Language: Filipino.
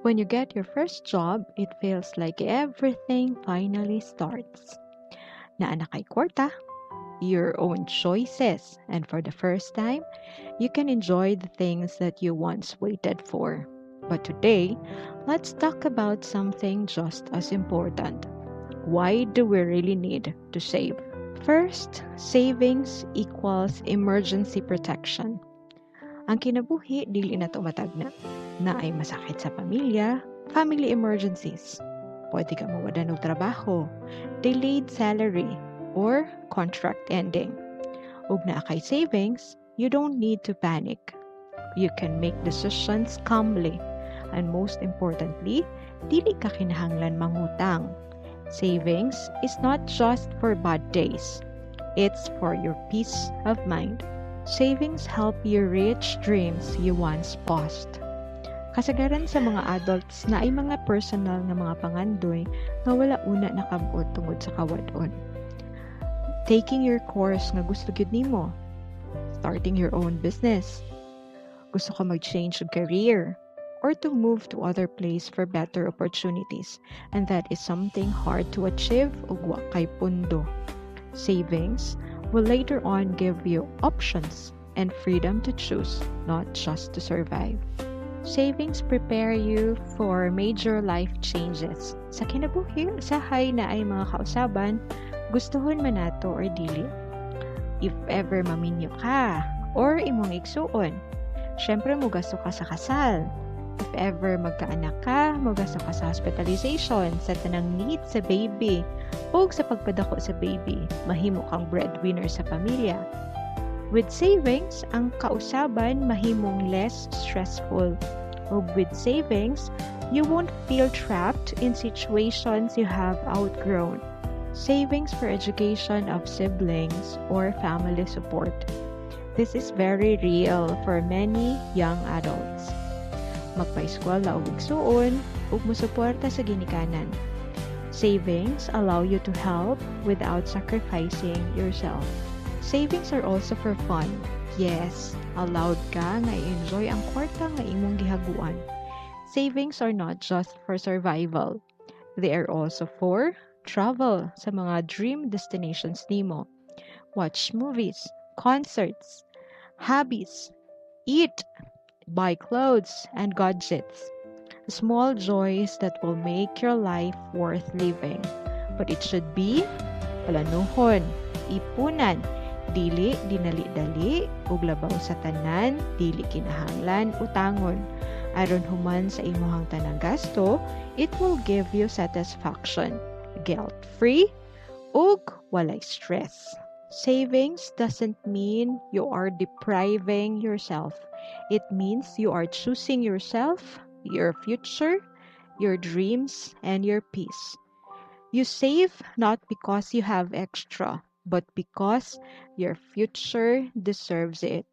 When you get your first job, it feels like everything finally starts. Naana kay kwarta, your own choices, and for the first time, you can enjoy the things that you once waited for. But today, let's talk about something just as important. Why do we really need to save? First, savings equals emergency protection. Ang kinabuhi, dili na to matagna. Na ay masakit sa pamilya, family emergencies. Pwede ka mawadan ng trabaho, delayed salary, or contract ending. Ug naa kay savings, you don't need to panic. You can make decisions calmly. And most importantly, dili ka kinahanglan mangutang. Savings is not just for bad days. It's for your peace of mind. Savings help you reach dreams you once paused. Kasagaran sa mga adults na ay mga personal na mga pangandoy nga wala una nakabuot tungod sa kawadon. Taking your course nga gusto gyud nimo. Starting your own business. Gusto ka mag-change of career or to move to other place for better opportunities, and that is something hard to achieve ug wa kay pundo. Savings will later on give you options and freedom to choose, not just to survive. Savings prepare you for major life changes. Sa kinabuhi, usahay na ay mga kausaban, gustuhon man nato or dili. If ever maminyo ka or imong igsuon, syempre mugasto ka sa kasal. If ever magkaanak ka, mugasto ka sa hospitalization, sa tanang needs sa baby, o sa pagpadako sa baby, mahimo kang breadwinner sa pamilya. With savings, ang kausaban mahimong less stressful. O with savings, you won't feel trapped in situations you have outgrown. Savings for education of siblings or family support. This is very real for many young adults. Magpa-eskwela o igsuon, ug musuporta sa ginikanan. Savings allow you to help without sacrificing yourself. Savings are also for fun. Yes, allowed ka nga i-enjoy ang kwarta nga imong gihaguan. Savings are not just for survival. They are also for travel sa mga dream destinations nimo. Watch movies, concerts, hobbies, eat, buy clothes and gadgets. Small joys that will make your life worth living. But it should be planuhon, ipunan, dili dinali-dali, ug labaw sa tanan, dili kinahanglan utangon. Aron human sa imuhang tanang gasto, it will give you satisfaction, guilt-free, ug walay stress. Savings doesn't mean you are depriving yourself. It means you are choosing yourself, your future, your dreams, and your peace. You save not because you have extra, but because your future deserves it.